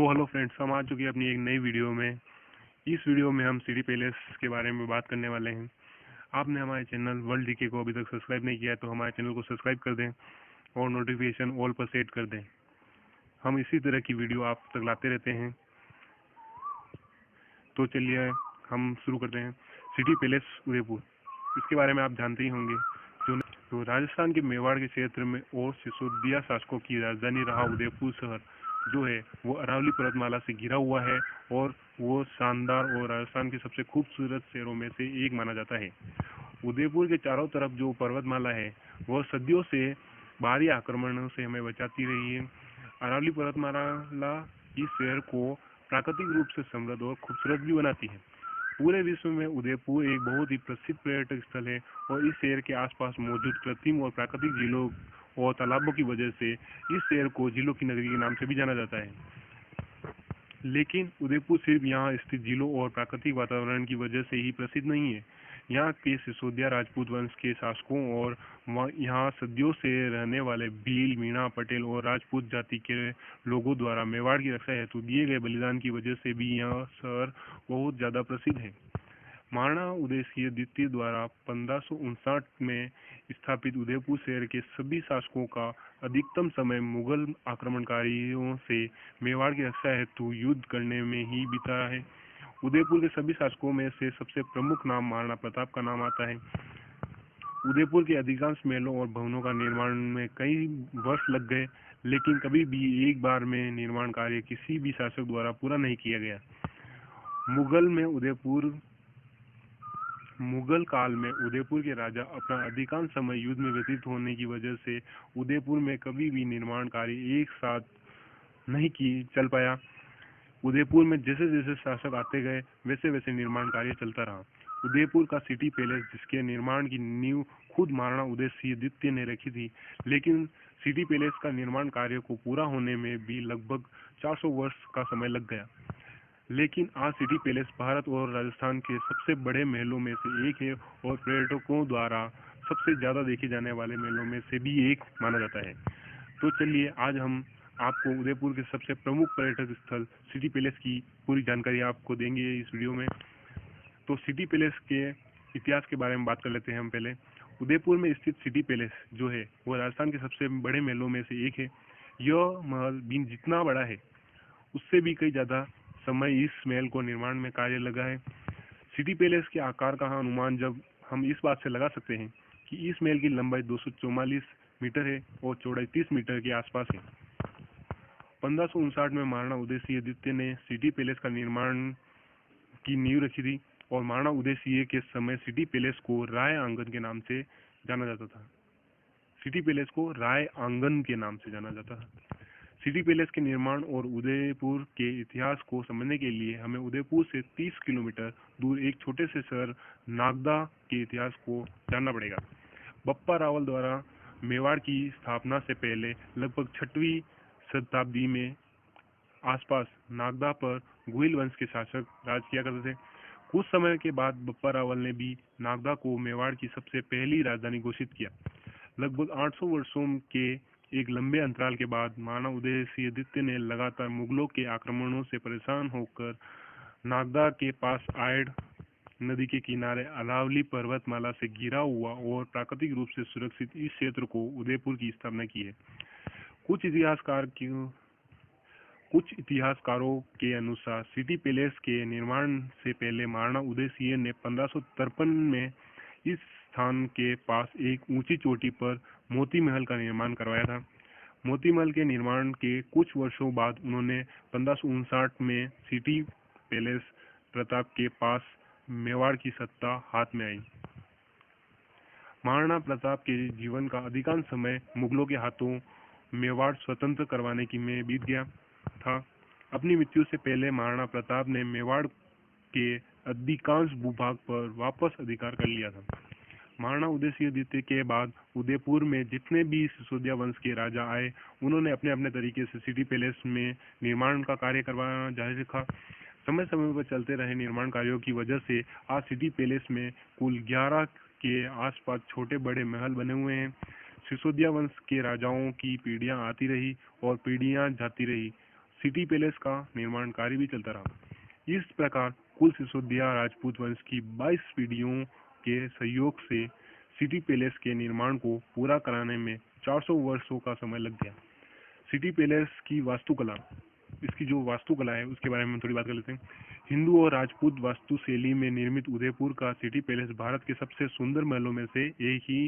तो hello friends, हम आ चुके हैं अपनी एक नई वीडियो में। इस वीडियो में हम सिटी पैलेस के बारे में बात करने वाले हैं। आपने हमारे चैनल वर्ल्ड डीके को अभी तक सब्सक्राइब नहीं किया है तो हमारे चैनल को सब्सक्राइब कर दें और नोटिफिकेशन ऑल पर सेट कर दें। हम इसी तरह की वीडियो आप तक लाते रहते हैं। तो चलिए हम शुरू करते हैं। सिटी पैलेस उदयपुर, इसके बारे में आप जानते ही होंगे। तो राजस्थान के मेवाड़ के क्षेत्र में और सिसोदिया शासकों की राजधानी रहा उदयपुर शहर जो है वो अरावली पर्वतमाला से घिरा हुआ है और वो शानदार और राजस्थान के सबसे खूबसूरत शहरों में से एक माना जाता है। उदयपुर के चारों तरफ जो पर्वतमाला है वह सदियों से बाहरी आक्रमणों से हमें बचाती रही है। अरावली पर्वतमाला इस शहर को प्राकृतिक रूप से समृद्ध और खूबसूरत भी बनाती है। पूरे विश्व में उदयपुर एक बहुत ही प्रसिद्ध पर्यटक स्थल है और इस शहर के आसपास मौजूद कृत्रिम और प्राकृतिक झीलों और तालाबों की वजह से इस शहर को झीलों की नगरी के नाम से भी जाना जाता है। लेकिन उदयपुर सिर्फ यहाँ स्थित झीलों और प्राकृतिक वातावरण की वजह से ही प्रसिद्ध नहीं है। यहाँ के सिसोदिया राजपूत वंश के शासकों और यहाँ सदियों से रहने वाले भील, मीणा, पटेल और राजपूत जाति के लोगों द्वारा मेवाड़ की रक्षा हेतु दिए गए बलिदान की वजह से भी यह शहर बहुत ज़्यादा प्रसिद्ध है। महाराणा उदयसिंह द्वितीय द्वारा 1559 में स्थापित उदयपुर शहर के सभी शासकों का अधिकतम समय मुगल आक्रमणकारियों से मेवाड़ की रक्षा हेतु युद्ध करने में ही बीता है। उदयपुर के सभी शासकों में से सबसे प्रमुख नाम महाराणा प्रताप का नाम आता है। उदयपुर के अधिकांश महलों और भवनों का निर्माण में कई वर्ष लग गए, लेकिन कभी भी एक बार में निर्माण कार्य किसी भी शासक द्वारा पूरा नहीं किया गया। मुगल काल में उदयपुर के राजा अपना अधिकांश समय युद्ध में व्यतीत होने की वजह से उदयपुर में कभी भी निर्माण कार्य एक साथ नहीं चल पाया। उदयपुर में जैसे जैसे शासक आते गए वैसे वैसे निर्माण कार्य चलता रहा। उदयपुर का सिटी पैलेस, जिसके निर्माण की नींव खुद महाराणा उदयसिंह द्वितीय ने रखी थी, लेकिन सिटी पैलेस का निर्माण कार्य को पूरा होने में भी लगभग 400 वर्ष का समय लग गया। लेकिन आज सिटी पैलेस भारत और राजस्थान के सबसे बड़े महलों में से एक है और पर्यटकों द्वारा सबसे ज़्यादा देखे जाने वाले महलों में से भी एक माना जाता है। तो चलिए आज हम आपको उदयपुर के सबसे प्रमुख पर्यटक स्थल सिटी पैलेस की पूरी जानकारी आपको देंगे इस वीडियो में। तो सिटी पैलेस के इतिहास के बारे में बात कर लेते हैं हम पहले। उदयपुर में स्थित सिटी पैलेस जो है वो राजस्थान के सबसे बड़े महलों में से एक है। यह महल भी जितना बड़ा है उससे भी कई ज़्यादा समय इस महल को निर्माण में कार्य लगा है। सिटी पैलेस के आकार का अनुमान जब हम इस बात से लगा सकते हैं कि इस महल की लंबाई 244 मीटर है और चौड़ाई 30 मीटर के आसपास है। 1559 में महाराणा उदयसिंह द्वितीय ने सिटी पैलेस का निर्माण की नींव रखी थी और महाराणा उदयसिंह के समय सिटी पैलेस को राय आंगन के नाम से जाना जाता था। सिटी पैलेस को राय आंगन के नाम से जाना जाता था। सिटी पैलेस के निर्माण और उदयपुर के इतिहास को समझने के लिए हमें उदयपुर से 30 किलोमीटर दूर एक छोटे से शहर नागदा के इतिहास को जानना पड़ेगा। बप्पा रावल द्वारा मेवाड़ की स्थापना से पहले लगभग 6वीं शताब्दी में आसपास नागदा पर गुहिल वंश के शासक राज किया करते थे। कुछ समय के बाद बप्पा रावल ने भी नागदा को मेवाड़ की सबसे पहली राजधानी घोषित किया। लगभग 800 वर्षों के एक लंबे अंतराल के बाद महाराणा उदयसिंह द्वितीय ने लगातार मुगलों के आक्रमणों से परेशान होकर नागदा के पास आयड नदी के किनारे अरावली पर्वतमाला से घिरा हुआ और प्राकृतिक रूप से सुरक्षित इस क्षेत्र को उदयपुर की स्थापना की है। कुछ इतिहासकारों के अनुसार सिटी पैलेस के निर्माण से पहले महाराणा उदयसिंह ने 1553 में इस स्थान के पास एक ऊंची चोटी पर मोती महल का निर्माण करवाया था। मोती महल के निर्माण के कुछ वर्षों बाद उन्होंने 1559 में सिटी पैलेस प्रताप के पास मेवाड़ की सत्ता हाथ में आई। महाराणा प्रताप के जीवन का अधिकांश समय मुगलों के हाथों मेवाड़ स्वतंत्र करवाने की में बीत गया था। अपनी मृत्यु से पहले महाराणा प्रताप ने मेवाड़ के अधिकांश भूभाग पर वापस अधिकार कर लिया था। महाराणा उदयसिंह द्वितीय के बाद उदयपुर में जितने भी सिसोदिया वंश के राजा आए उन्होंने अपने अपने तरीके से सिटी पैलेस में निर्माण का कार्य करवाना जारी रखा। समय समय पर चलते रहे निर्माण कार्यों की वजह से आज सिटी पैलेस में कुल 11 के आसपास छोटे बड़े महल बने हुए हैं। सिसोदिया वंश के राजाओं की पीढ़ियां आती रही और पीढ़ियां जाती रही। सिटी पैलेस का निर्माण कार्य भी चलता रहा। इस प्रकार कुल सिसोदिया राजपूत वंश की 22 पीढ़ियों के सहयोग से सिटी पैलेस के निर्माण को पूरा कराने में 400 वर्षों का समय लग गया। सिटी पैलेस की वास्तुकला, इसकी जो वास्तुकला है उसके बारे में थोड़ी बात कर लेते हैं। हिंदू और राजपूत वास्तुशैली में निर्मित उदयपुर का सिटी पैलेस भारत के सबसे सुंदर महलों में से एक ही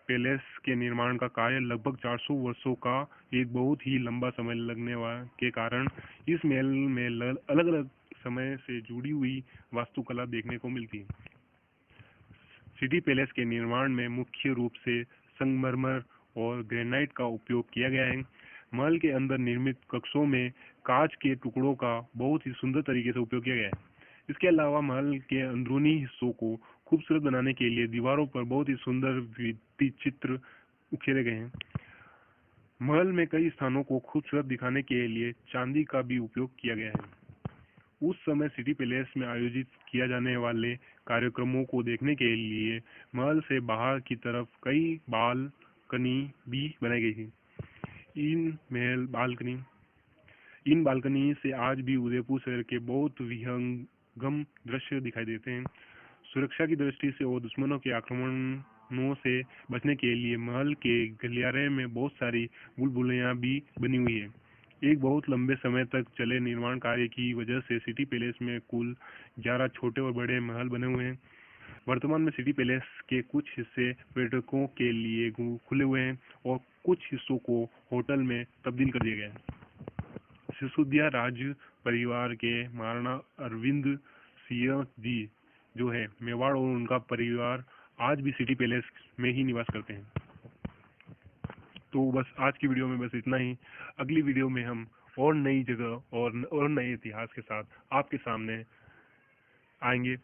पैलेस के निर्माण का कार्य लगभग 400 वर्षों का एक बहुत ही लंबा समय लगने के कारण इस महल में अलग अलग समय से जुड़ी हुई वास्तुकला देखने को मिलती है। सिटी पैलेस के निर्माण में मुख्य रूप से संगमरमर और ग्रेनाइट का उपयोग किया गया है। महल के अंदर निर्मित कक्षों में कांच के टुकड़ों का बहुत ही सुंदर तरीके से उपयोग किया गया है। इसके अलावा महल के अंदरूनी हिस्सों को खूबसूरत बनाने के लिए दीवारों पर बहुत ही सुंदर भित्ति चित्र उकेरे गए हैं। महल में कई स्थानों को खूबसूरत दिखाने के लिए चांदी का भी उपयोग किया गया है। उस समय सिटी पैलेस में आयोजित किया जाने वाले कार्यक्रमों को देखने के लिए महल से बाहर की तरफ कई बालकनी भी बनाई गई थी। इन बालकनी से आज भी उदयपुर शहर के बहुत विहंगम दृश्य दिखाई देते हैं। सुरक्षा की दृष्टि से और दुश्मनों के आक्रमणों से बचने के लिए महल के गलियारे में बहुत सारी बुलबुलियां भी बनी हुई है। एक बहुत लंबे समय तक चले निर्माण कार्य की वजह से सिटी पैलेस में कुल 11 छोटे और बड़े महल बने हुए हैं। वर्तमान में सिटी पैलेस के कुछ हिस्से पर्यटकों के लिए खुले हुए हैं और कुछ हिस्सों को होटल में तब्दील कर दिया गया है। सिसोदिया राज परिवार के महाराणा अरविंद सिंह जी जो है मेवाड़ और उनका परिवार आज भी सिटी पैलेस में ही निवास करते हैं। तो बस आज की वीडियो में बस इतना ही। अगली वीडियो में हम और नई जगह और नए इतिहास के साथ आपके सामने आएंगे।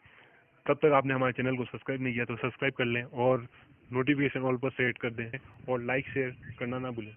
तब तक आपने हमारे चैनल को सब्सक्राइब नहीं किया तो सब्सक्राइब कर लें और नोटिफिकेशन ऑल पर सेट कर दें और लाइक शेयर करना ना भूलें।